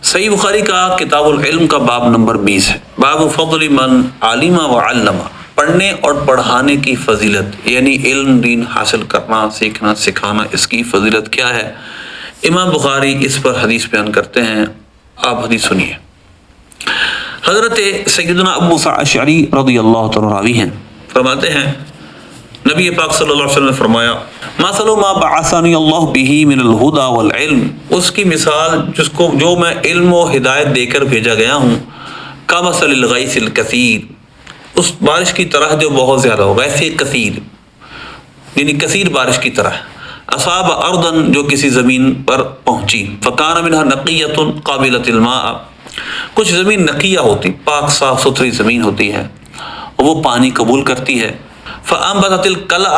صحیح بخاری کا کتاب العلم کا باب نمبر 20 ہے، باب فضل من علم و علم، پڑھنے اور پڑھانے کی فضیلت، یعنی علم دین حاصل کرنا، سیکھنا، سکھانا، اس کی فضیلت کیا ہے۔ امام بخاری اس پر حدیث بیان کرتے ہیں، آپ حدیث سنیے۔ حضرت سیدنا ابو موسیٰ اشعری رضی اللہ تعالیٰ راوی ہیں، فرماتے ہیں نبی پاک صلی اللہ علیہ وسلم نے فرمایا مثل ما بعثنی اللہ بہ من الہدی والعلم، اس کی مثال جو میں علم و ہدایت دے کر بھیجا گیا ہوں، کمثل الغیث الکثیر، اس بارش کی طرح جو بہت زیادہ ہو، غیث کثیر یعنی کثیر بارش کی طرح، اصاب ارضا جو کسی زمین پر پہنچی، فکان منها نقیۃ قابلۃ الماء، کچھ زمین نقیہ ہوتی، پاک صاف ستھری زمین ہوتی ہے، وہ پانی قبول کرتی ہے، فأنبتت القلع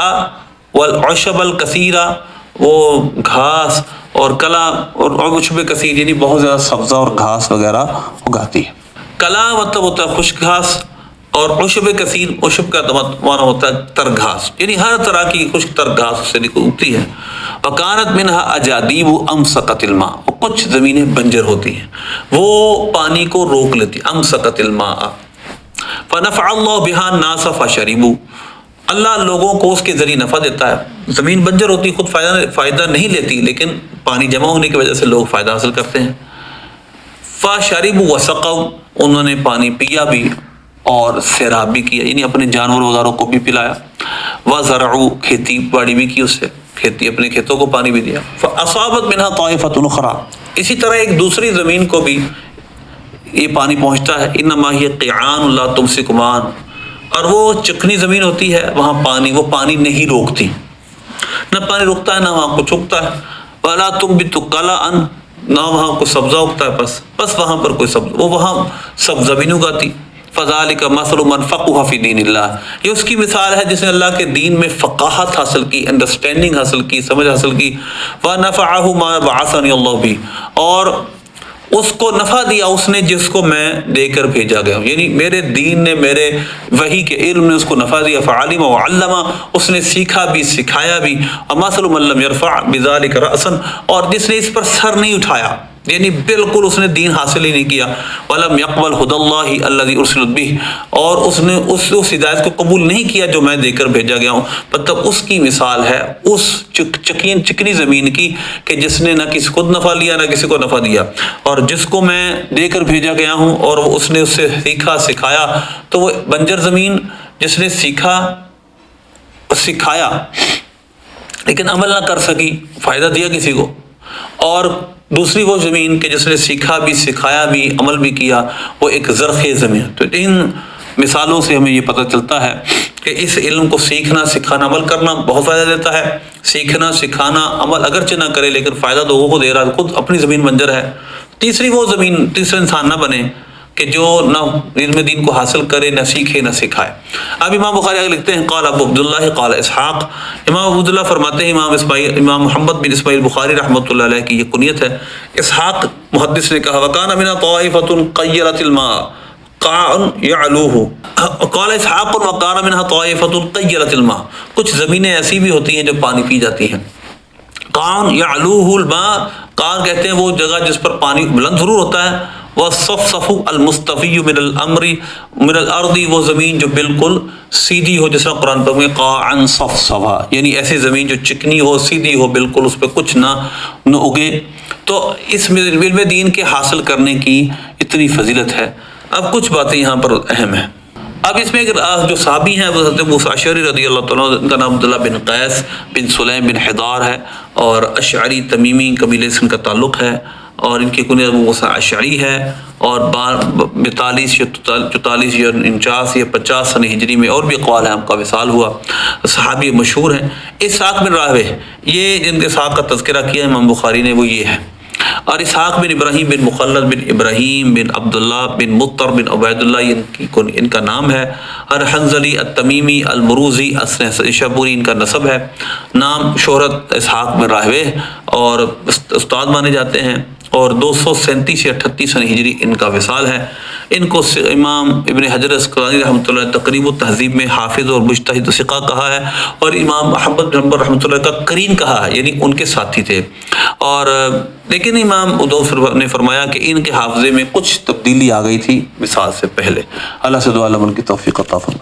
والعشب الکثیرہ، وہ گھاس اور کلا اور عشب کثیر یعنی بہت زیادہ سبزہ اور گھاس وغیرہ اگاتی ہے۔ کلا مطلب ہوتا ہے خشک گھاس، اور عشب کثیر، عشب کا معنی ہوتا ہے تر گھاس، یعنی ہر طرح کی خشک تر گھاس اس سے اگتی ہے۔ وکانت منہا اجادیب امسکت الماء، کچھ زمینیں بنجر ہوتی ہیں، وہ پانی کو روک لیتی، امسکت الماء، فنفع اللہ بہا الناس فشربوا، اللہ لوگوں کو اس کے ذریعے نفع دیتا ہے۔ زمین بنجر ہوتی، خود فائدہ نہیں لیتی، لیکن پانی جمع ہونے کی وجہ سے لوگ فائدہ حاصل کرتے ہیں۔ فشربوا وسقوا، انہوں نے پانی پیا بھی اور سیراب بھی کیا، یعنی اپنے جانور وغیرہ کو بھی پلایا۔ وزرعوا، کھیتی باڑی بھی کی، اس سے کھیتی اپنے کھیتوں کو پانی بھی دیا۔ فاصابت منها طائفة اخرى، اسی طرح ایک دوسری زمین کو بھی یہ پانی پہنچتا ہے۔ انما ہی قیعان لا تمسک ماء، اور وہ چکنی زمین ہوتی ہے، وہاں وہ پانی نہیں روکتی، نہ پانی روکتا ہے نہ وہاں کچھ اگتا ہے۔ ولا تنبت قلعا، نہ وہاں کوئی سبزہ اگتا ہے، بس وہاں پر کوئی سبزہ، وہ وہاں سبزہ بھی نہیں اگاتی۔ فذلک مثل من فقہ فی دین اللہ، یہ اس کی مثال ہے جس نے اللہ کے دین میں فقاہت حاصل کی، انڈرسٹینڈنگ حاصل کی، سمجھ حاصل کی۔ ونفعہ ما بعثنی اللہ بھی، اور اس کو نفع دیا اس نے جس کو میں دے کر بھیجا گیا ہوں، یعنی میرے دین نے، میرے وحی کے علم نے اس کو نفع دیا۔ فعلم وعلم، اس نے سیکھا بھی سکھایا بھی۔ ومثل من لم يرفع بذلك رأسا، اور جس نے اس پر سر نہیں اٹھایا، یعنی بالکل اس نے دین حاصل ہی نہیں کیا۔ ولم يقبل هدى الله الذي ارسلت به، اور اس نے اس ہدایت کو قبول نہیں کیا جو میں دے کر بھیجا گیا ہوں، مطلب اس کی مثال ہے اس چکنی زمین کی کہ جس نے نہ کسی خود نفع لیا نہ کسی کو نفع دیا، اور جس کو میں دے کر بھیجا گیا ہوں اور اس نے اس سے سیکھا سکھایا، تو وہ بنجر زمین جس نے سیکھا سکھایا لیکن عمل نہ کر سکی، فائدہ دیا کسی کو، اور دوسری وہ زمین کہ جس نے سیکھا بھی سکھایا بھی عمل بھی کیا، وہ ایک زرخیز زمین۔ تو ان مثالوں سے ہمیں یہ پتہ چلتا ہے کہ اس علم کو سیکھنا سکھانا عمل کرنا بہت فائدہ دیتا ہے۔ سیکھنا سکھانا عمل اگرچہ نہ کرے لیکن فائدہ لوگوں کو دے رہا ہے، خود اپنی زمین بنجر ہے۔ تیسری وہ زمین، تیسرا انسان نہ بنے کہ جو نہ علم دین کو حاصل کرے، نہ سیکھے نہ سکھائے۔ اب امام بخاری آگے لکھتے ہیں قال ابو عبداللہ قال اسحاق، امام ابو عبداللہ فرماتے ہیں امام محمد بن اسماعیل بخاری رحمۃ اللہ علیہ کی یہ کنیت ہے۔ اسحاق محدث نے کہا وکان منا طائفۃ قیرت الماء قاع یعلوہ، قال اسحاق وکان منها طائفۃ قیرت الماء، کچھ زمینیں ایسی بھی ہوتی ہیں جو پانی پی جاتی ہیں۔ قاع یعلوہ الماء، قاع کہتے ہیں وہ جگہ جس پر پانی بلند ضرور ہوتا ہے۔ والصفصف المستوی من الامر من الارض، وہ زمین جو بالکل سیدھی ہو، جس میں قرآن پر قاعا صفصفا، یعنی ایسی زمین جو چکنی ہو، سیدھی ہو، بالکل اس پہ کچھ نہ اگے۔ تو اس علم دین کے حاصل کرنے کی اتنی فضیلت ہے۔ اب کچھ باتیں یہاں پر اہم ہیں۔ اب اس میں جو صحابی ہیں وہ حضرت موسیٰ اشعری رضی اللہ تعالیٰ عنہ، ان کا نام عبداللہ بن قیس بن سلیم بن حضار ہے، اور اشعری تمیمی قبیلے سے ان کا تعلق ہے، اور ان کی کنیت ابو موسیٰ اشعری ہے، اور 42 یا 44 یا 49 یا 50 سن ہجری میں اور بھی اقوال ہیں، آپ کا وصال ہوا، صحابی مشہور ہیں۔ اسحاق بن راہوے، یہ جن کے اسحاق کا تذکرہ کیا امام بخاری نے وہ یہ ہے، اور اسحاق بن ابراہیم بن مخلد بن ابراہیم بن عبداللہ بن مطر بن عبید اللہ ان کا نام ہے، اور حنظلی التمیمی المروزی شبوری ان کا نسب ہے، نام شہرت اسحاق بن راہوے، اور استاد مانے جاتے ہیں، اور 237 یا 38 سن ہجری ان کا وصال ہے۔ ان کو امام ابن حجر اسقلانی رحمۃ اللہ تقریب التہذیب میں حافظ اور مجتہد ثقہ کہا ہے، اور امام محمد بن حنبل رحمۃ اللہ کا قرین کہا ہے، یعنی ان کے ساتھی تھے۔ اور لیکن امام ادوس نے فرمایا کہ ان کے حافظے میں کچھ تبدیلی آ گئی تھی وصال سے پہلے۔ اللہ سے دعا علم کی توفیق عطا فرمائے۔